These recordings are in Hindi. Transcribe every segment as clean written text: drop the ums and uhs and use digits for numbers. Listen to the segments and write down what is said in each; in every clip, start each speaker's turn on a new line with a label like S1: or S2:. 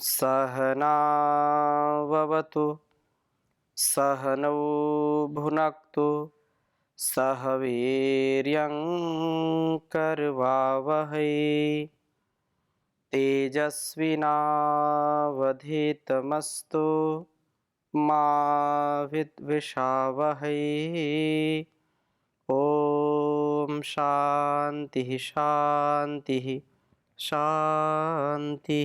S1: सहनाववतु सहनौ भुनक्तु सह वीर्यं करवावहै तेजस्विनावधीतमस्तु मा विद्विषावहै। ओम शांति शांति शांति।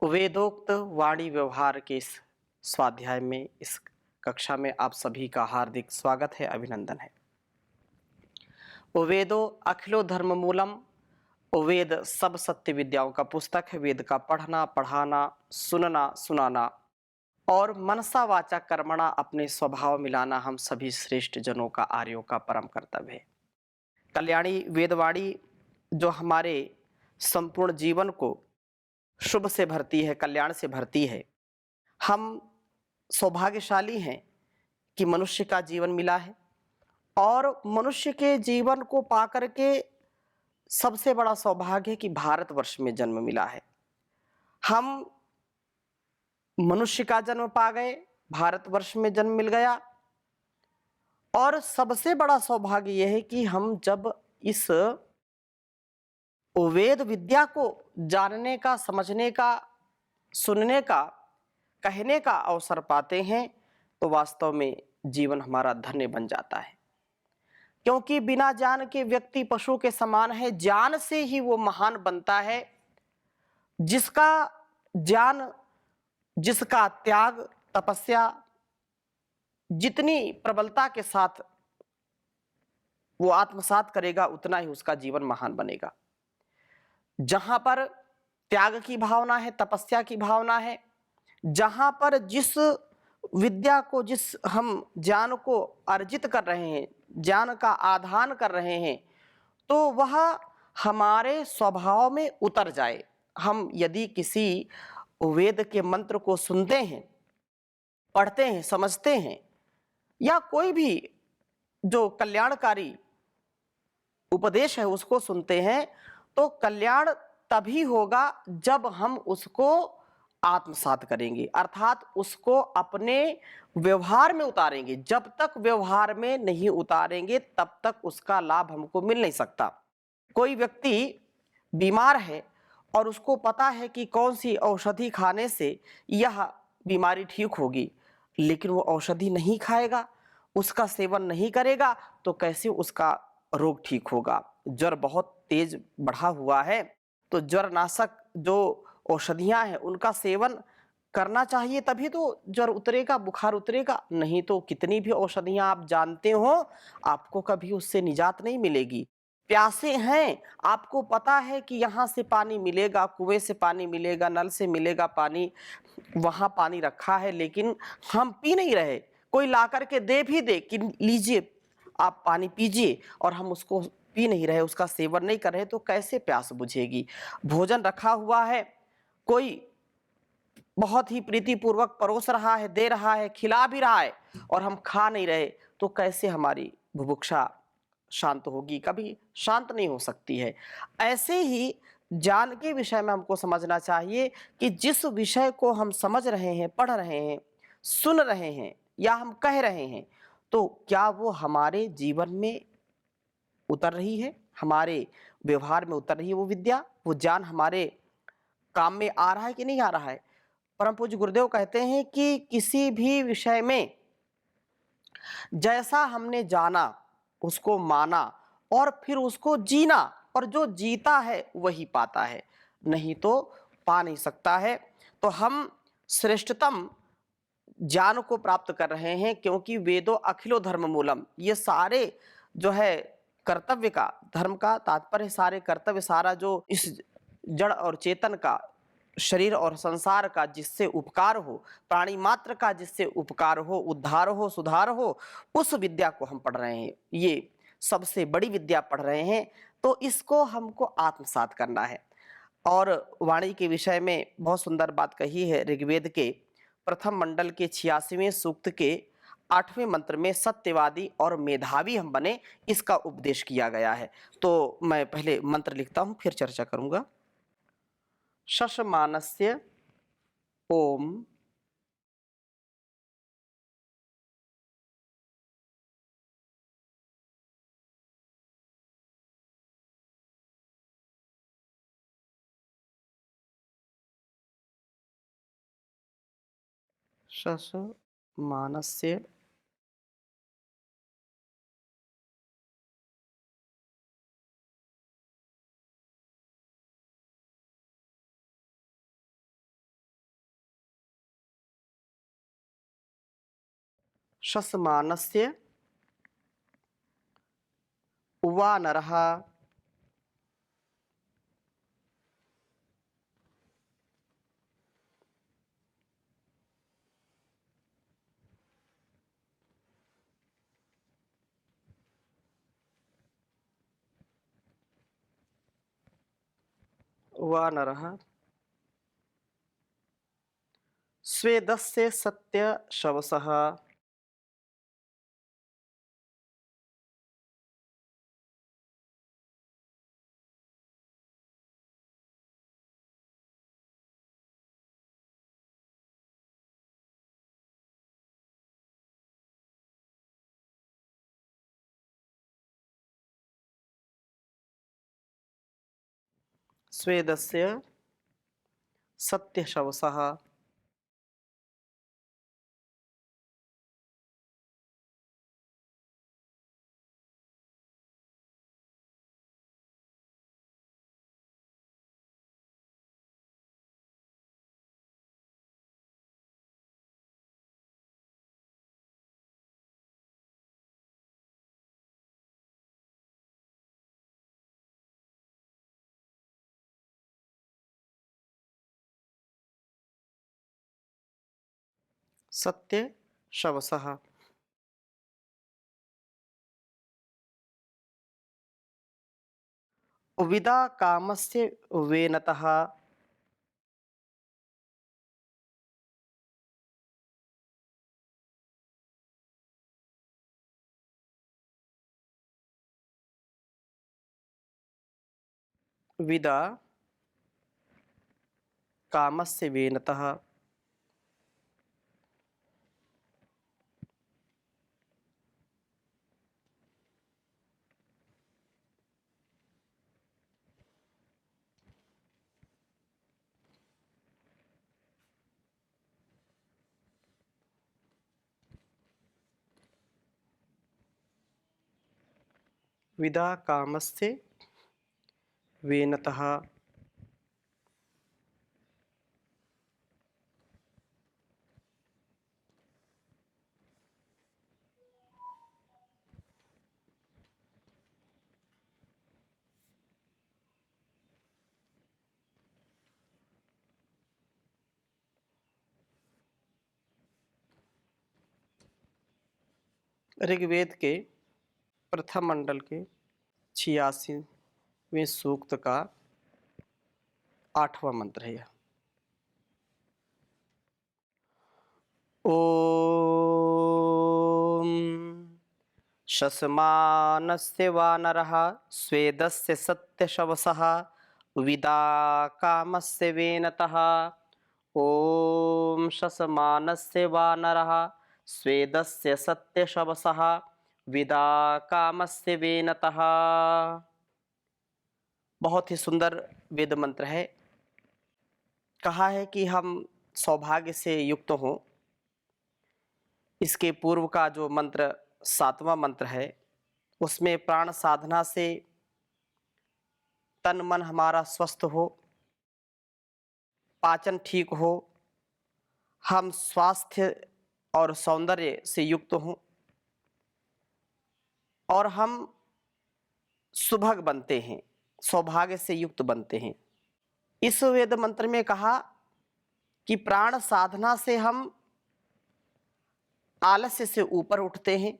S1: वेदोक्त वाणी व्यवहार के इस स्वाध्याय में, इस कक्षा में आप सभी का हार्दिक स्वागत है, अभिनंदन है। वेदो अखिलो धर्म मूलम, वेद सब सत्य विद्याओं का पुस्तक है। वेद का पढ़ना, पढ़ाना, सुनना, सुनाना और मनसा वाचा कर्मणा अपने स्वभाव मिलाना हम सभी श्रेष्ठ जनों का, आर्यों का परम कर्तव्य है। कल्याणी वेदवाणी जो हमारे संपूर्ण जीवन को शुभ से भरती है, कल्याण से भरती है। हम सौभाग्यशाली हैं कि मनुष्य का जीवन मिला है और मनुष्य के जीवन को पाकर के सबसे बड़ा सौभाग्य है कि भारतवर्ष में जन्म मिला है। हम मनुष्य का जन्म पा गए, भारतवर्ष में जन्म मिल गया और सबसे बड़ा सौभाग्य यह है कि हम जब इस वेद विद्या को जानने का, समझने का, सुनने का, कहने का अवसर पाते हैं तो वास्तव में जीवन हमारा धन्य बन जाता है। क्योंकि बिना ज्ञान के व्यक्ति पशु के समान है। ज्ञान से ही वो महान बनता है। जिसका ज्ञान, जिसका त्याग, तपस्या जितनी प्रबलता के साथ वो आत्मसात करेगा, उतना ही उसका जीवन महान बनेगा। जहां पर त्याग की भावना है, तपस्या की भावना है, जहां पर जिस विद्या को, जिस हम ज्ञान को अर्जित कर रहे हैं, ज्ञान का आधान कर रहे हैं, तो वह हमारे स्वभाव में उतर जाए। हम यदि किसी वेद के मंत्र को सुनते हैं, पढ़ते हैं, समझते हैं या कोई भी जो कल्याणकारी उपदेश है उसको सुनते हैं, तो कल्याण तभी होगा जब हम उसको आत्मसात करेंगे, अर्थात उसको अपने व्यवहार में उतारेंगे। जब तक व्यवहार में नहीं उतारेंगे तब तक उसका लाभ हमको मिल नहीं सकता। कोई व्यक्ति बीमार है और उसको पता है कि कौन सी औषधि खाने से यह बीमारी ठीक होगी, लेकिन वो औषधि नहीं खाएगा, उसका सेवन नहीं करेगा, तो कैसे उसका रोग ठीक होगा। ज्वर बहुत तेज बढ़ा हुआ है तो ज्वर नाशक जो औषधियां हैं उनका सेवन करना चाहिए, तभी तो ज्वर उतरेगा, बुखार उतरेगा। नहीं तो कितनी भी औषधियां आप जानते हो, आपको कभी उससे निजात नहीं मिलेगी। प्यासे हैं, आपको पता है कि यहाँ से पानी मिलेगा, कुएं से पानी मिलेगा, नल से मिलेगा पानी, वहां पानी रखा है, लेकिन हम पी नहीं रहे। कोई ला करके दे भी दे कि लीजिए आप पानी पीजिए, और हम उसको पी नहीं रहे, उसका सेवन नहीं कर रहे, तो कैसे प्यास बुझेगी। भोजन रखा हुआ है, कोई बहुत ही प्रीतिपूर्वक परोस रहा है, दे रहा है, खिला भी रहा है, और हम खा नहीं रहे, तो कैसे हमारी बुभुक्षा शांत होगी। कभी शांत नहीं हो सकती है। ऐसे ही ज्ञान के विषय में हमको समझना चाहिए कि जिस विषय को हम समझ रहे हैं, पढ़ रहे हैं, सुन रहे हैं या हम कह रहे हैं, तो क्या वो हमारे जीवन में उतर रही है, हमारे व्यवहार में उतर रही है वो विद्या, वो ज्ञान हमारे काम में आ रहा है कि नहीं आ रहा है। परम पूज्य गुरुदेव कहते हैं कि किसी भी विषय में जैसा हमने जाना, उसको माना और फिर उसको जीना, और जो जीता है वही पाता है, नहीं तो पा नहीं सकता है। तो हम श्रेष्ठतम ज्ञान को प्राप्त कर रहे हैं, क्योंकि वेदो अखिलो धर्म मूलम, ये सारे जो है कर्तव्य का, धर्म का तात्पर्य सारे कर्तव्य, सारा जो इस जड़ और चेतन का, शरीर और संसार का जिससे उपकार हो, प्राणी मात्र का जिससे उपकार हो, उद्धार हो, सुधार हो, उस विद्या को हम पढ़ रहे हैं। ये सबसे बड़ी विद्या पढ़ रहे हैं, तो इसको हमको आत्मसात करना है। और वाणी के विषय में बहुत सुंदर बात कही है। ऋग्वेद के प्रथम मंडल के 86वें सूक्त के 8वें मंत्र में सत्यवादी और मेधावी हम बने, इसका उपदेश किया गया है। तो मैं पहले मंत्र लिखता हूं, फिर चर्चा करूंगा। शशमानस्य ओम शशमानस्य शशमानस्य वानरः वानरः स्वेदस्य सत्यशवसः स्वेदस्य सत्यशवसः सत्यशवसः विदा कामस्य वेनतः विदा कामस्य वेनतः विदा कामस्य वेनतः ऋग्वेद के प्रथम मंडल के 86वें सूक्त का 8वां मंत्र है यह। ओम शशमानस्य वानरः स्वेदस्य सत्यशवसः विदा कामस्य वेनतः। ओम शशमानस्य वानरः स्वेदस्य सत्यशवसः विदा कामस्य वेनतः। बहुत ही सुंदर वेद मंत्र है। कहा है कि हम सौभाग्य से युक्त हों। इसके पूर्व का जो मंत्र 7वां मंत्र है उसमें प्राण साधना से तन मन हमारा स्वस्थ हो, पाचन ठीक हो, हम स्वास्थ्य और सौंदर्य से युक्त हों और हम सुभग बनते हैं, सौभाग्य से युक्त बनते हैं। इस वेद मंत्र में कहा कि प्राण साधना से हम आलस्य से ऊपर उठते हैं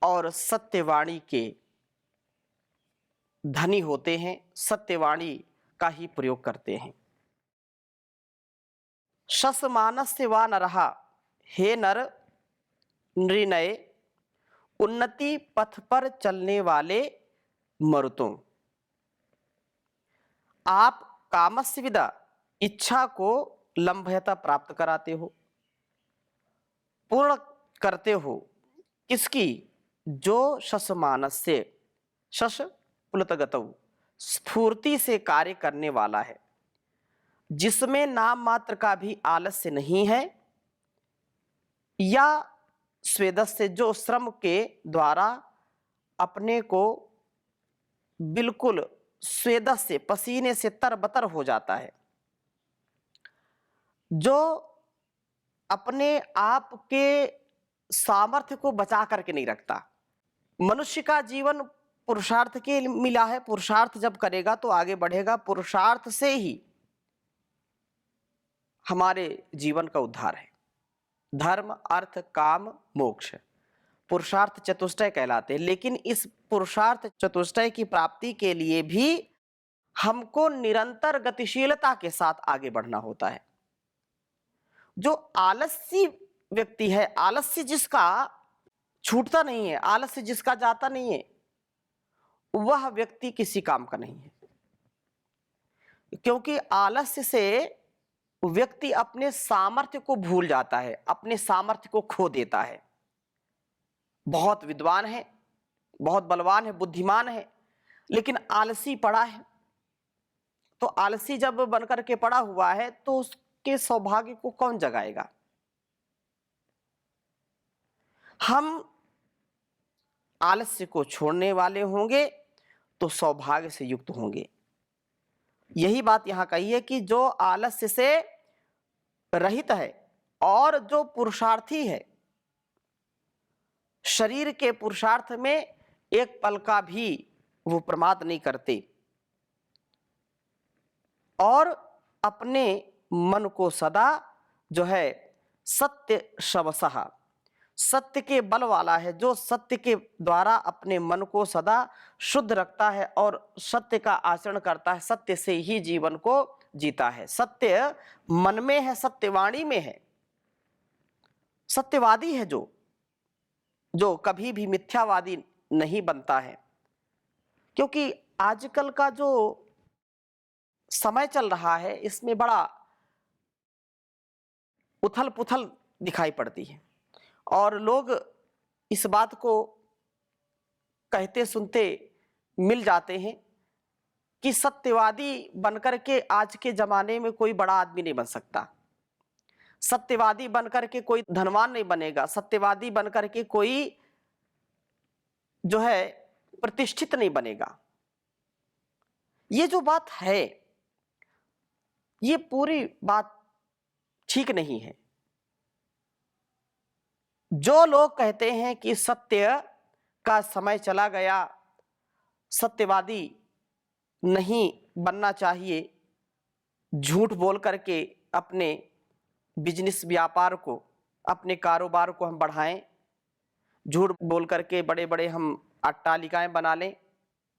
S1: और सत्यवाणी के धनी होते हैं, सत्यवाणी का ही प्रयोग करते हैं। शशमानस्य वानरः, हे नर नृणय, उन्नति पथ पर चलने वाले मरुतों, आप कामस्य विदा, इच्छा को लंभयता प्राप्त कराते हो, पूर्ण करते हो। किसकी? जो शश मानस्य, शश पुलतगतौ, स्फूर्ति से कार्य करने वाला है, जिसमें नाम मात्र का भी आलस्य नहीं है, या स्वेदस्य, जो श्रम के द्वारा अपने को बिल्कुल स्वेदस्य, पसीने से तरबतर हो जाता है, जो अपने आप के सामर्थ्य को बचा करके नहीं रखता। मनुष्य का जीवन पुरुषार्थ के लिए मिला है, पुरुषार्थ जब करेगा तो आगे बढ़ेगा, पुरुषार्थ से ही हमारे जीवन का उद्धार है। धर्म, अर्थ, काम, मोक्ष, पुरुषार्थ चतुष्टय कहलाते हैं। लेकिन इस पुरुषार्थ चतुष्टय की प्राप्ति के लिए भी हमको निरंतर गतिशीलता के साथ आगे बढ़ना होता है। जो आलसी व्यक्ति है, आलस्य जिसका छूटता नहीं है, आलस्य जिसका जाता नहीं है, वह व्यक्ति किसी काम का नहीं है। क्योंकि आलस्य से व्यक्ति अपने सामर्थ्य को भूल जाता है, अपने सामर्थ्य को खो देता है। बहुत विद्वान है, बहुत बलवान है, बुद्धिमान है, लेकिन आलसी पड़ा है। तो आलसी जब बनकर के पड़ा हुआ है तो उसके सौभाग्य को कौन जगाएगा? हम आलस्य को छोड़ने वाले होंगे तो सौभाग्य से युक्त होंगे। यही बात यहां कही है कि जो आलस्य से रहित है और जो पुरुषार्थी है, शरीर के पुरुषार्थ में एक पल का भी वो प्रमाद नहीं करते और अपने मन को सदा जो है सत्य शवसः, सत्य के बल वाला है, जो सत्य के द्वारा अपने मन को सदा शुद्ध रखता है और सत्य का आचरण करता है, सत्य से ही जीवन को जीता है। सत्य मन में है, सत्यवाणी में है, सत्यवादी है जो कभी भी मिथ्यावादी नहीं बनता है। क्योंकि आजकल का जो समय चल रहा है इसमें बड़ा उथल पुथल दिखाई पड़ती है और लोग इस बात को कहते सुनते मिल जाते हैं कि सत्यवादी बनकर के आज के जमाने में कोई बड़ा आदमी नहीं बन सकता, सत्यवादी बनकर के कोई धनवान नहीं बनेगा, सत्यवादी बनकर के कोई जो है प्रतिष्ठित नहीं बनेगा। ये जो बात है, ये पूरी बात ठीक नहीं है। जो लोग कहते हैं कि सत्य का समय चला गया, सत्यवादी नहीं बनना चाहिए, झूठ बोल करके अपने बिजनेस व्यापार को, अपने कारोबार को हम बढ़ाएं, झूठ बोल करके बड़े बड़े हम अट्टालिकाएं बना लें,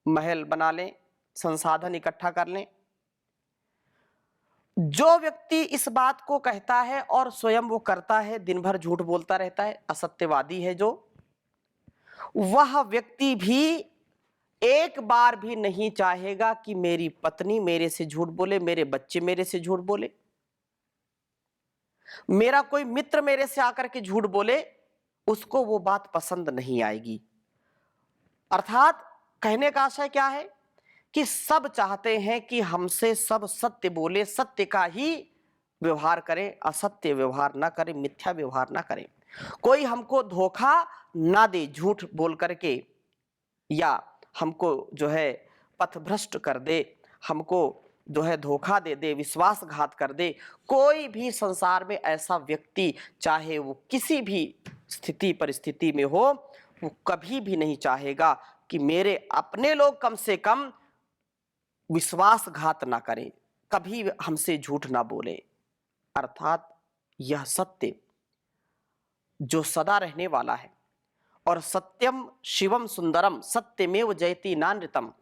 S1: महल बना लें, संसाधन इकट्ठा कर लें। जो व्यक्ति इस बात को कहता है और स्वयं वो करता है, दिन भर झूठ बोलता रहता है, असत्यवादी है जो, वह व्यक्ति भी एक बार भी नहीं चाहेगा कि मेरी पत्नी मेरे से झूठ बोले, मेरे बच्चे मेरे से झूठ बोले, मेरा कोई मित्र मेरे से आकर के झूठ बोले, उसको वो बात पसंद नहीं आएगी। अर्थात कहने का आशय क्या है कि सब चाहते हैं कि हमसे सब सत्य बोले, सत्य का ही व्यवहार करें, असत्य व्यवहार ना करें, मिथ्या व्यवहार ना करें, कोई हमको धोखा ना दे झूठ बोल करके, या हमको जो है पथभ्रष्ट कर दे, हमको जो है धोखा दे दे, विश्वासघात कर दे। कोई भी संसार में ऐसा व्यक्ति, चाहे वो किसी भी स्थिति परिस्थिति में हो, वो कभी भी नहीं चाहेगा कि मेरे अपने लोग कम से कम विश्वासघात ना करें, कभी हमसे झूठ ना बोले। अर्थात यह सत्य जो सदा रहने वाला है, और सत्यम शिवम सुंदरम सत्यमेव जयति नानृतम,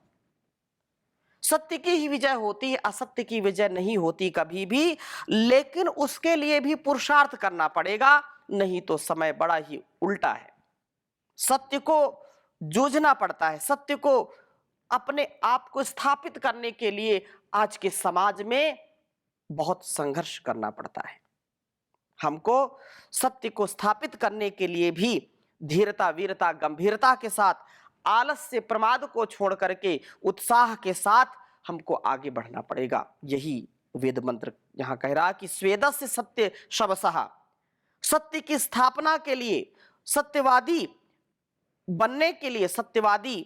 S1: सत्य की ही विजय होती है, असत्य की विजय नहीं होती कभी भी। लेकिन उसके लिए भी पुरुषार्थ करना पड़ेगा, नहीं तो समय बड़ा ही उल्टा है। सत्य को जूझना पड़ता है, सत्य को अपने आप को स्थापित करने के लिए आज के समाज में बहुत संघर्ष करना पड़ता है। हमको सत्य को स्थापित करने के लिए भी धीरता, वीरता, गंभीरता के साथ, आलस्य, प्रमाद को छोड़ करके उत्साह के साथ हमको आगे बढ़ना पड़ेगा। यही वेद मंत्र यहाँ कह रहा कि स्वेदस्य सत्य शवसः, सत्य की स्थापना के लिए, सत्यवादी बनने के लिए, सत्यवादी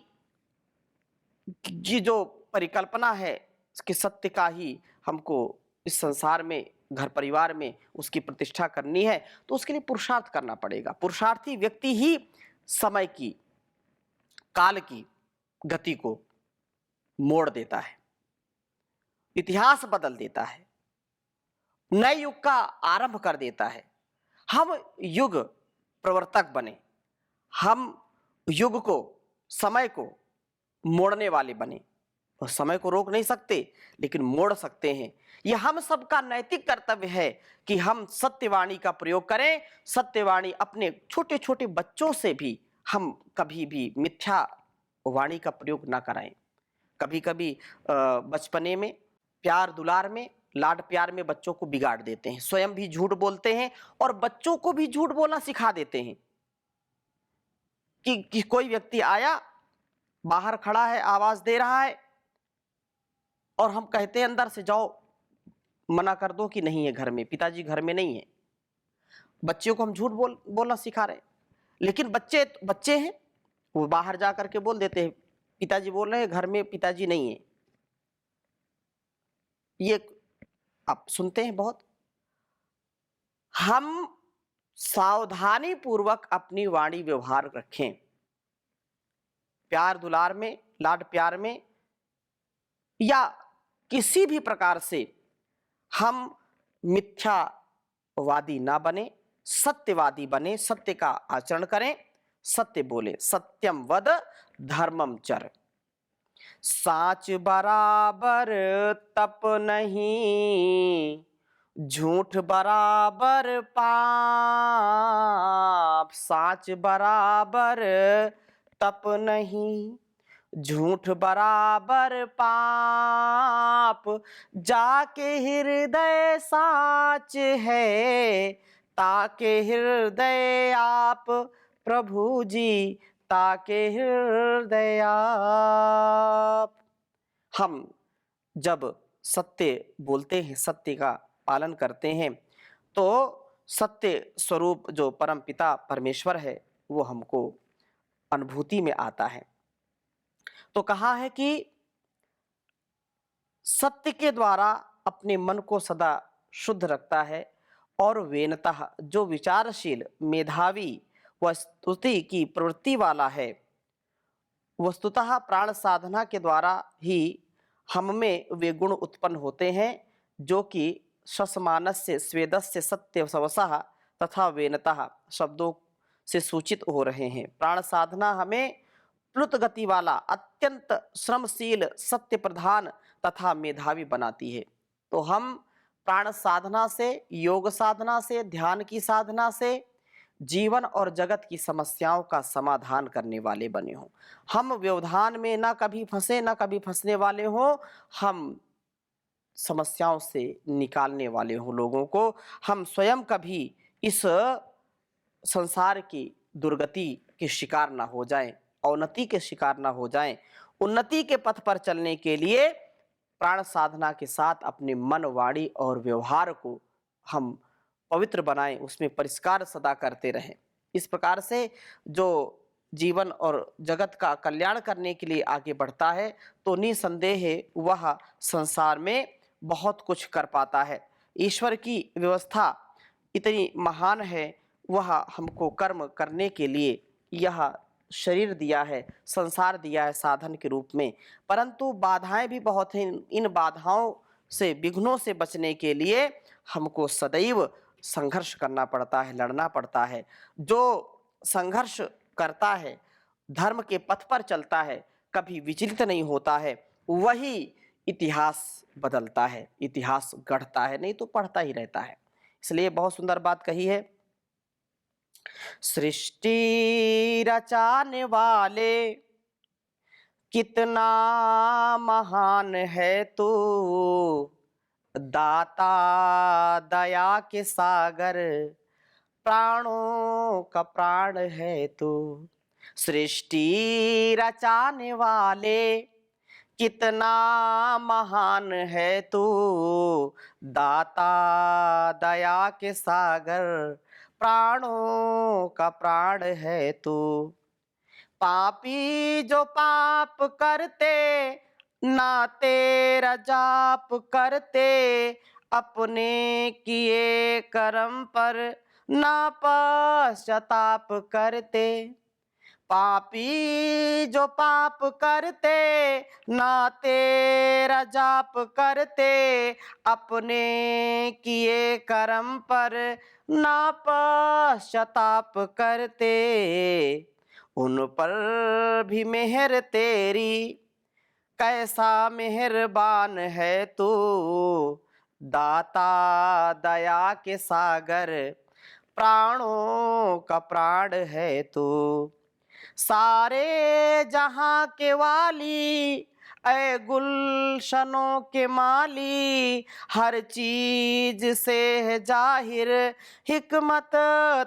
S1: की जो परिकल्पना है कि सत्य का ही हमको इस संसार में, घर परिवार में उसकी प्रतिष्ठा करनी है, तो उसके लिए पुरुषार्थ करना पड़ेगा। पुरुषार्थी व्यक्ति ही समय की, काल की गति को मोड़ देता है, इतिहास बदल देता है, नए युग का आरंभ कर देता है। हम युग प्रवर्तक बने, हम युग को, समय को मोड़ने वाले बने। और समय को रोक नहीं सकते लेकिन मोड़ सकते हैं। यह हम सबका नैतिक कर्तव्य है कि हम सत्यवाणी का प्रयोग करें। सत्यवाणी अपने छोटे छोटे बच्चों से भी हम कभी भी मिथ्या वाणी का प्रयोग ना कराएं। कभी कभी बचपने में, प्यार दुलार में, लाड प्यार में बच्चों को बिगाड़ देते हैं, स्वयं भी झूठ बोलते हैं और बच्चों को भी झूठ बोलना सिखा देते हैं कि कोई व्यक्ति आया, बाहर खड़ा है, आवाज दे रहा है और हम कहते हैं अंदर से, जाओ मना कर दो कि नहीं है घर में, पिताजी घर में नहीं है। बच्चों को हम झूठ बोलना सिखा रहे हैं। लेकिन बच्चे हैं, वो बाहर जा करके बोल देते हैं पिताजी बोल रहे हैं घर में पिताजी नहीं है। ये आप सुनते हैं बहुत। हम सावधानी पूर्वक अपनी वाणी व्यवहार रखें। प्यार दुलार में, लाड प्यार में या किसी भी प्रकार से हम मिथ्यावादी ना बने, सत्यवादी बने, सत्य का आचरण करें, सत्य बोले। सत्यम वद धर्मम चर, साच बराबर तप नहीं, झूठ बराबर पाप। साच बराबर तप नहीं, झूठ बराबर पाप। जाके हृदय साच है, ताके हृदय आप। प्रभु जी ताके हृदय आप। हम जब सत्य बोलते हैं, सत्य का पालन करते हैं, तो सत्य स्वरूप जो परम पिता परमेश्वर है वो हमको अनुभूति में आता है। तो कहा है कि सत्य के द्वारा अपने मन को सदा शुद्ध रखता है और वेनतः जो विचारशील, मेधावी व स्तुति की प्रवृत्ति वाला है, वस्तुतः प्राण साधना के द्वारा ही हम में वे गुण उत्पन्न होते हैं जो कि सस्मानस्य स्वेदस्य सत्य सवसः तथा वेनतः शब्दों से सूचित हो रहे हैं। प्राण साधना हमें प्लुत गति वाला, अत्यंत श्रमशील, सत्य प्रधान तथा मेधावी बनाती है। तो हम प्राण साधना से, योग साधना से, ध्यान की साधना से जीवन और जगत की समस्याओं का समाधान करने वाले बने हों। हम व्यवधान में ना कभी फंसे, ना कभी फंसने वाले हों। हम समस्याओं से निकालने वाले हों लोगों को। हम स्वयं कभी इस संसार की दुर्गति के शिकार ना हो जाएं, अवनति के शिकार ना हो जाएं। उन्नति के पथ पर चलने के लिए प्राण साधना के साथ अपने मन, वाणी और व्यवहार को हम पवित्र बनाएं, उसमें परिष्कार सदा करते रहें। इस प्रकार से जो जीवन और जगत का कल्याण करने के लिए आगे बढ़ता है तो निसंदेह वह संसार में बहुत कुछ कर पाता है। ईश्वर की व्यवस्था इतनी महान है, वह हमको कर्म करने के लिए यह शरीर दिया है, संसार दिया है साधन के रूप में। परंतु बाधाएं भी बहुत हैं। इन बाधाओं से, विघ्नों से बचने के लिए हमको सदैव संघर्ष करना पड़ता है, लड़ना पड़ता है। जो संघर्ष करता है, धर्म के पथ पर चलता है, कभी विचलित नहीं होता है, वही इतिहास बदलता है, इतिहास गढ़ता है, नहीं तो पढ़ता ही रहता है। इसलिए बहुत सुंदर बात कही है, सृष्टि रचाने वाले कितना महान है तू, दाता दया के सागर, प्राणों का प्राण है तू। सृष्टि रचाने वाले, कितना महान है तू, दाता दया के सागर, प्राणों का प्राण है तू। पापी जो पाप करते, ना तेरा जाप करते, अपने किए कर्म पर ना पश्चाताप करते। पापी जो पाप करते, ना तेरा जाप करते, अपने किए कर्म पर ना पश्चाताप करते। उन पर भी मेहर तेरी, कैसा मेहरबान है तू, दाता दया के सागर, प्राणों का प्राण है तू। सारे जहां के वाली, ऐ गुलशनों के माली, हर चीज से है जाहिर हिकमत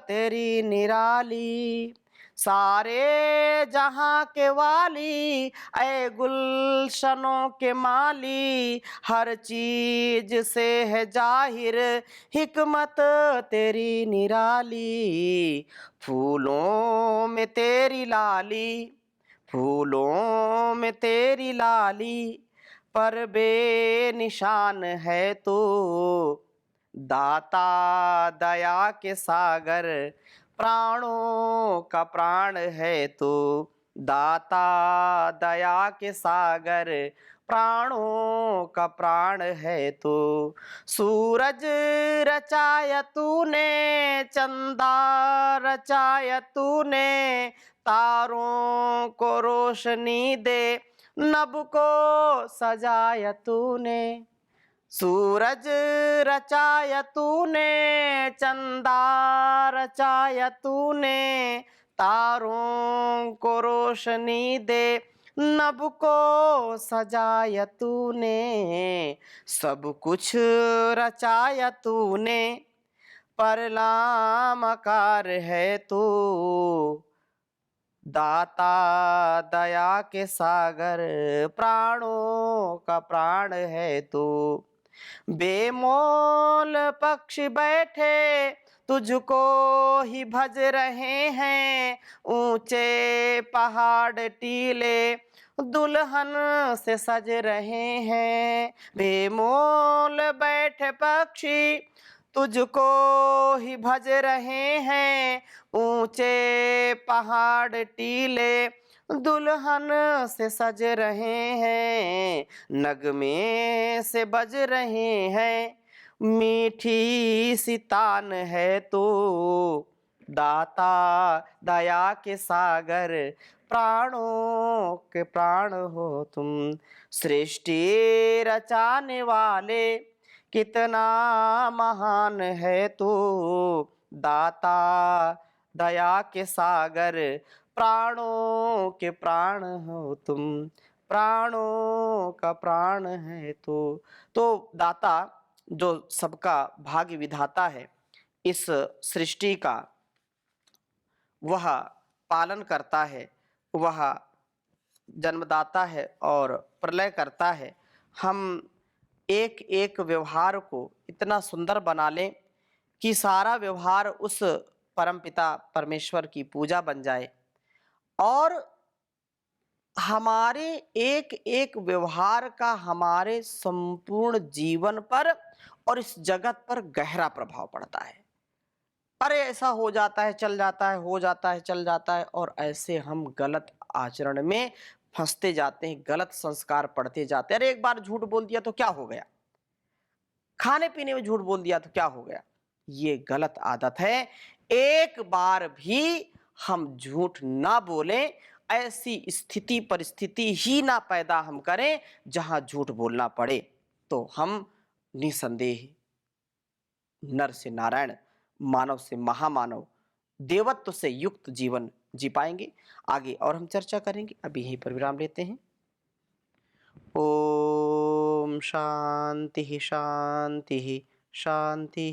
S1: तेरी निराली। सारे जहां के वाली, ऐ गुलशनों के माली, हर चीज से है जाहिर हिकमत तेरी निराली। फूलों में तेरी लाली, फूलों में तेरी लाली, पर बेनिशान है तू, दाता दया के सागर, प्राणों का प्राण है तू। दाता दया के सागर, प्राणों का प्राण है तू। सूरज रचाया तूने, चंदा रचाया तूने, तारों को रोशनी दे, नभ को सजाया तूने। सूरज रचाया तूने, चंदा रचाया तूने, तारों को रोशनी दे, नभ को सजाया तूने। सब कुछ रचाया तूने, परलामकार है तू, दाता दया के सागर, प्राणों का प्राण है तू। बेमोल पक्षी बैठे तुझको ही भज रहे हैं, ऊंचे पहाड़ टीले दुल्हन से सज रहे हैं। बेमोल बैठे पक्षी तुझको ही भज रहे हैं, ऊंचे पहाड़ टीले दुल्हन से सज रहे हैं। नगमे से बज रहे हैं, मीठी सी तान है तू, दाता दया के सागर, प्राणों के प्राण हो तुम। सृष्टि रचाने वाले, कितना महान है तू, दाता दया के सागर, प्राणों के प्राण हो तुम, प्राणों का प्राण है तो दाता जो सबका भाग्य विधाता है, इस सृष्टि का वह पालन करता है, वह जन्मदाता है और प्रलय करता है। हम एक एक व्यवहार को इतना सुंदर बना लें कि सारा व्यवहार उस परमपिता परमेश्वर की पूजा बन जाए और हमारे एक एक व्यवहार का हमारे संपूर्ण जीवन पर और इस जगत पर गहरा प्रभाव पड़ता है। अरे ऐसा हो जाता है, चल जाता है, हो जाता है, चल जाता है, और ऐसे हम गलत आचरण में फंसते जाते हैं, गलत संस्कार पढ़ते जाते हैं। अरे एक बार झूठ बोल दिया तो क्या हो गया, खाने पीने में झूठ बोल दिया तो क्या हो गया। ये गलत आदत है। एक बार भी हम झूठ ना बोलें, ऐसी स्थिति परिस्थिति ही ना पैदा हम करें जहां झूठ बोलना पड़े, तो हम निसंदेह नर से नारायण, मानव से महामानव, देवत्व से युक्त जीवन जी पाएंगे। आगे और हम चर्चा करेंगे, अभी यहीं पर विराम लेते हैं। ओम शांति शांति शांति।